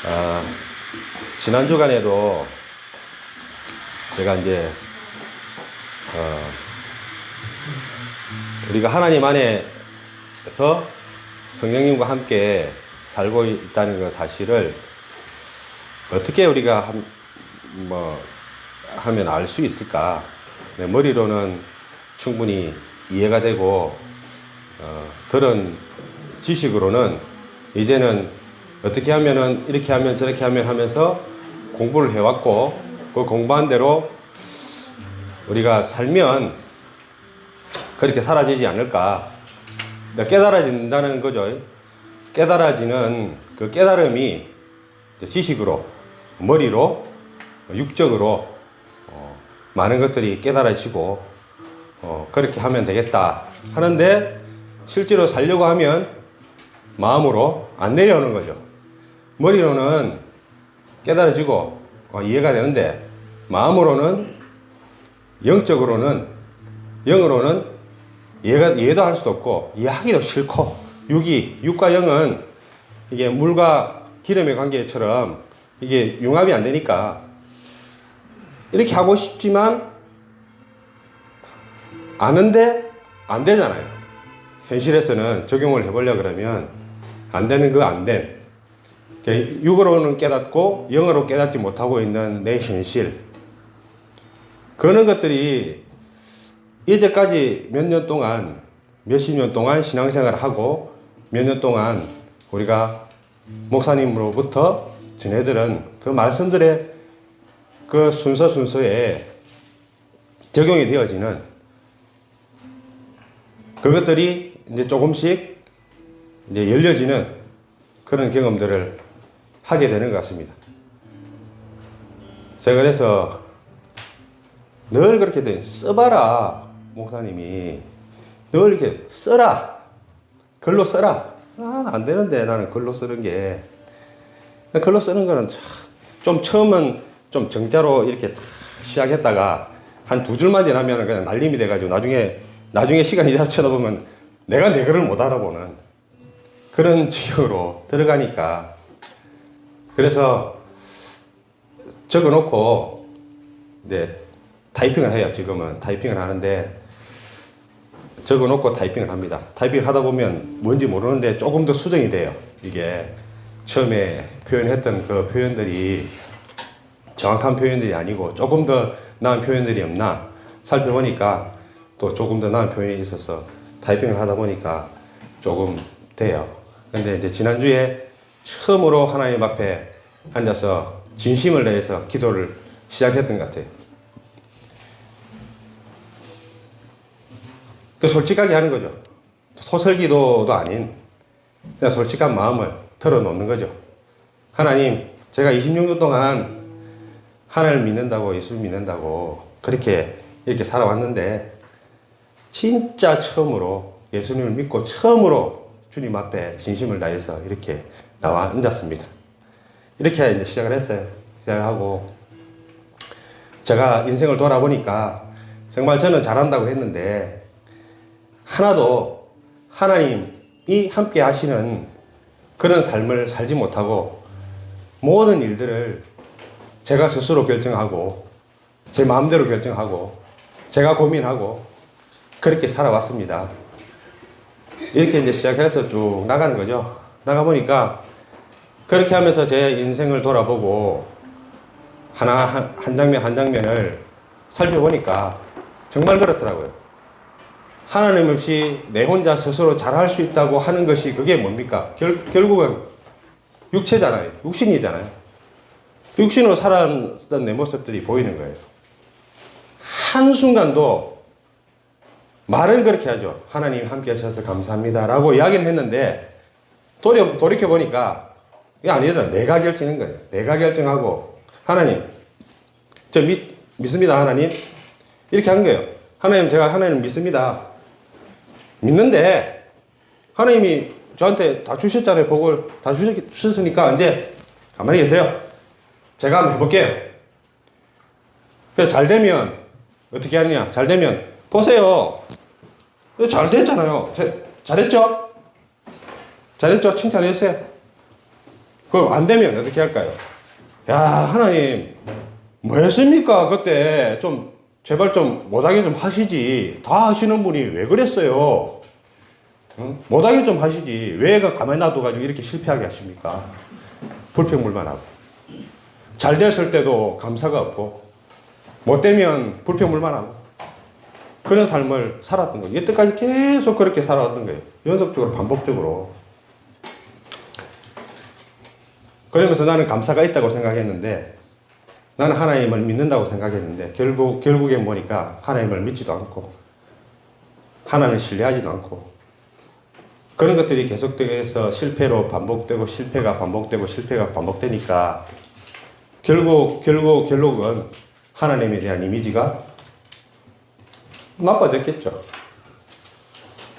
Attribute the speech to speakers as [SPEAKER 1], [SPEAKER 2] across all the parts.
[SPEAKER 1] 아, 지난 주간에도 제가 이제 우리가 하나님 안에서 성령님과 함께 살고 있다는 그 사실을 어떻게 우리가 하면 알 수 있을까? 내 머리로는 충분히 이해가 되고 들은 지식으로는 이제는 어떻게 하면은 이렇게 하면 저렇게 하면 하면서 공부를 해왔고, 그 공부한 대로 우리가 살면 그렇게 사라지지 않을까. 깨달아진다는 거죠. 깨달아지는 그 깨달음이 지식으로, 머리로, 육적으로 많은 것들이 깨달아지고 그렇게 하면 되겠다 하는데, 실제로 살려고 하면 마음으로 안 내려오는 거죠. 머리로는 깨달아지고 이해가 되는데, 마음으로는, 영적으로는, 영으로는 이해도 할 수도 없고 이해하기도 싫고, 육과 영은 이게 물과 기름의 관계처럼 이게 융합이 안 되니까 이렇게 하고 싶지만 아는데 안 되잖아요. 현실에서는 적용을 해보려고 그러면 안 되는 거 안 됨. 육으로는 깨닫고 영으로 깨닫지 못하고 있는 내 현실, 그런 것들이 이제까지 몇 년 동안, 몇십 년 동안 신앙생활을 하고 몇 년 동안 우리가 목사님으로부터 전해들은 그 말씀들의 그 순서에 적용이 되어지는 그것들이 이제 조금씩 이제 열려지는 그런 경험들을 하게 되는 것 같습니다. 제가 그래서 늘 그렇게 써봐라. 목사님이 늘 이렇게 써라. 글로 써라. 안 되는데 나는 글로 쓰는 게. 글로 쓰는 거는 좀 처음은 좀 정자로 이렇게 시작했다가 한 두 줄만 지나면 그냥 날림이 돼가지고 나중에 시간이 지나서 쳐다보면 내가 내 글을 못 알아보는 그런 지경으로 들어가니까, 그래서 적어놓고 이제 타이핑을 해요. 지금은 타이핑을 하는데 적어놓고 타이핑을 합니다. 타이핑을 하다 보면 뭔지 모르는데 조금 더 수정이 돼요. 이게 처음에 표현했던 그 표현들이 정확한 표현들이 아니고 조금 더 나은 표현들이 없나 살펴보니까 또 조금 더 나은 표현이 있어서 타이핑을 하다 보니까 조금 돼요. 근데 이제 지난주에 처음으로 하나님 앞에 앉아서 진심을 다해서 기도를 시작했던 것 같아요. 솔직하게 하는 거죠. 소설기도도 아닌 그냥 솔직한 마음을 털어놓는 거죠. 하나님, 제가 26년 동안 하나님을 믿는다고, 예수를 믿는다고 그렇게 이렇게 살아왔는데, 진짜 처음으로 예수님을 믿고 처음으로 주님 앞에 진심을 다해서 이렇게 나와 앉았습니다. 이렇게 이제 시작을 했어요. 시작하고 제가 인생을 돌아보니까 정말 저는 잘한다고 했는데 하나도 하나님이 함께 하시는 그런 삶을 살지 못하고 모든 일들을 제가 스스로 결정하고 제 마음대로 결정하고 제가 고민하고 그렇게 살아왔습니다. 이렇게 이제 시작해서 쭉 나가는 거죠. 나가보니까 그렇게 하면서 제 인생을 돌아보고 한 장면 한 장면을 살펴보니까 정말 그렇더라고요. 하나님 없이 내 혼자 스스로 잘할 수 있다고 하는 것이 그게 뭡니까? 결국은 육체잖아요. 육신이잖아요. 육신으로 살았던 내 모습들이 보이는 거예요. 한순간도 말은 그렇게 하죠. 하나님 함께 하셔서 감사합니다 라고 이야기는 했는데 돌이켜보니까 이게 아니더라. 내가 결정한 거예요. 내가 결정하고 하나님, 저 믿습니다 하나님, 이렇게 한 거예요. 하나님, 제가 하나님 믿습니다. 믿는데 하나님이 저한테 다 주셨잖아요. 복을 다 주셨으니까 이제 가만히 계세요. 제가 한번 해볼게요. 그래서 잘 되면 어떻게 하느냐. 잘 되면 보세요. 잘 됐잖아요. 잘했죠? 잘했죠? 칭찬해주세요. 그럼 안 되면 어떻게 할까요? 야, 하나님, 뭐 했습니까? 그때 좀, 제발 좀 못하게 좀 하시지. 다 하시는 분이 왜 그랬어요? 응? 못하게 좀 하시지. 왜 가만히 놔둬가지고 이렇게 실패하게 하십니까? 불평불만하고. 잘 됐을 때도 감사가 없고, 못 되면 불평불만하고. 그런 삶을 살았던 거예요. 이때까지 계속 그렇게 살아왔던 거예요. 연속적으로, 반복적으로. 그러면서 나는 감사가 있다고 생각했는데, 나는 하나님을 믿는다고 생각했는데, 결국엔 보니까 하나님을 믿지도 않고, 하나님을 신뢰하지도 않고, 그런 것들이 계속돼서 실패로 반복되고, 실패가 반복되고, 실패가 반복되니까, 결국은 하나님에 대한 이미지가 나빠졌겠죠.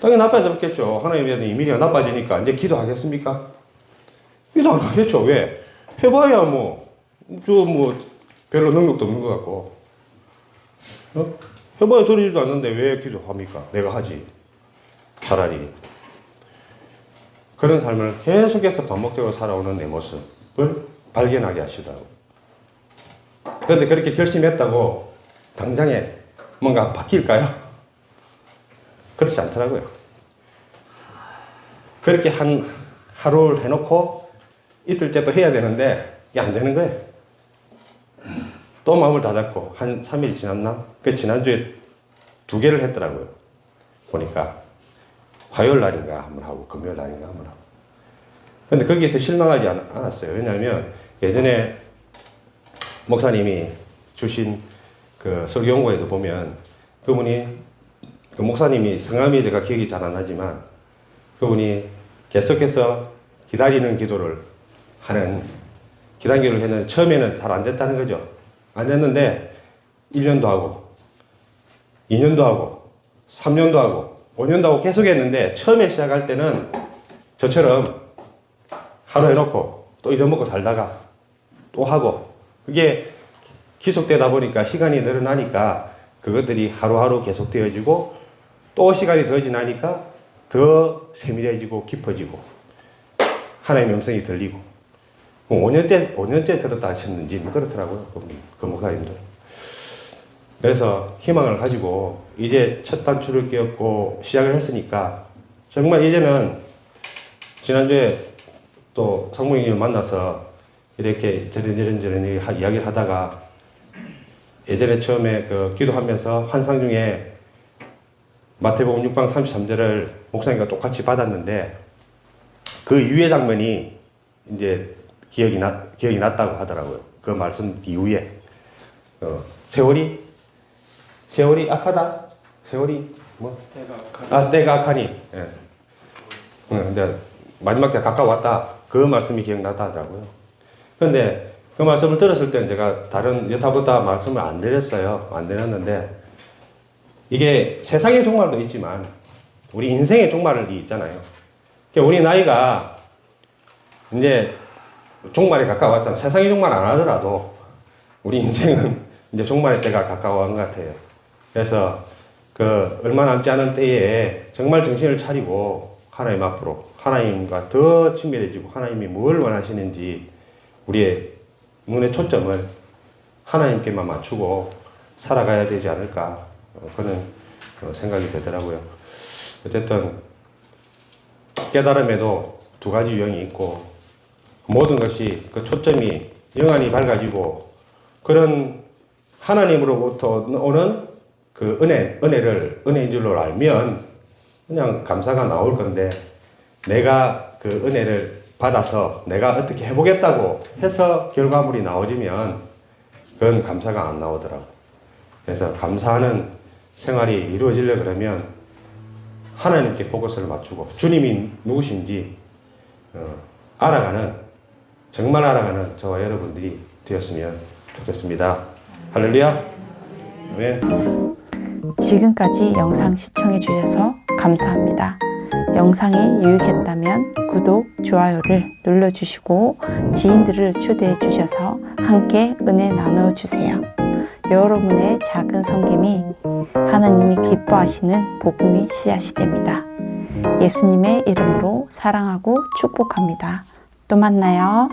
[SPEAKER 1] 당연히 나빠졌겠죠. 하나님에 대한 이미지가 나빠지니까 이제 기도하겠습니까? 기도 안 하겠죠. 왜? 해봐야 별로 능력도 없는 것 같고. 해봐야 들리지도 않는데 왜 기도합니까? 내가 하지. 차라리. 그런 삶을 계속해서 반복적으로 살아오는 내 모습을 발견하게 하시더라고요. 그런데 그렇게 결심했다고 당장에 뭔가 바뀔까요? 그렇지 않더라고요. 그렇게 하루를 해놓고 이틀째 또 해야 되는데 이게 안 되는 거예요. 또 마음을 다잡고 한 3일 지났나? 그 지난주에 2개를 했더라고요. 보니까 화요일 날인가 한번 하고 금요일 날인가 한번 하고. 근데 거기에서 실망하지 않았어요. 왜냐하면 예전에 목사님이 주신 그 설교원고에도 보면 그분이 그 목사님이 성함이 제가 기억이 잘 안 나지만 그분이 계속해서 기다리는 기도를 했는데 처음에는 잘 안 됐다는 거죠. 안 됐는데 1년도 하고 2년도 하고 3년도 하고 5년도 하고 계속 했는데 처음에 시작할 때는 저처럼 하루 해놓고 또 잊어먹고 살다가 또 하고 그게 지속되다 보니까 시간이 늘어나니까 그것들이 하루하루 계속되어지고 또 시간이 더 지나니까 더 세밀해지고 깊어지고 하나님의 음성이 들리고 5년째 들었다 하셨는지 그렇더라고요. 그 목사님들. 그래서 희망을 가지고 이제 첫 단추를 끼얹고 시작을 했으니까 정말 이제는 지난주에 또 성모님을 만나서 이렇게 저런 이야기를 하다가 예전에 처음에 그 기도하면서 환상 중에 마태복음 6장 33절을 목사님과 똑같이 받았는데 그 이후의 장면이 이제 기억이 났다고 하더라고요. 그 말씀 이후에 세월이 악하다. 세월이 때가 악하니. 예. 근데 마지막 때 가까웠다. 그 말씀이 기억나다 하더라고요. 근데 그 말씀을 들었을 때는 제가 다른 여타보다 말씀을 안 드렸어요. 안 드렸는데 이게 세상의 종말도 있지만 우리 인생의 종말이 있잖아요. 그러니까 우리 나이가 이제 종말에 가까웠잖아요. 세상의 종말 안 하더라도 우리 인생은 이제 종말의 때가 가까워한 것 같아요. 그래서 그 얼마 남지 않은 때에 정말 정신을 차리고 하나님 앞으로 하나님과 더 친밀해지고 하나님이 뭘 원하시는지 우리의 눈의 초점을 하나님께만 맞추고 살아가야 되지 않을까 그런 생각이 되더라고요. 어쨌든 깨달음에도 2가지 유형이 있고 모든 것이 그 초점이 영안이 밝아지고 그런 하나님으로부터 오는 그 은혜인 줄로 알면 그냥 감사가 나올 건데 내가 그 은혜를 받아서 내가 어떻게 해보겠다고 해서 결과물이 나오지면 그건 감사가 안 나오더라고. 그래서 감사하는 생활이 이루어지려 그러면 하나님께 포커스를 맞추고 주님이 누구신지 정말 알아가는 저와 여러분들이 되었으면 좋겠습니다. 할렐루야. 아멘.
[SPEAKER 2] 지금까지 영상 시청해 주셔서 감사합니다. 영상이 유익했다면 구독, 좋아요를 눌러주시고 지인들을 초대해 주셔서 함께 은혜 나눠주세요. 여러분의 작은 섬김이 하나님이 기뻐하시는 복음의 씨앗이 됩니다. 예수님의 이름으로 사랑하고 축복합니다. 또 만나요.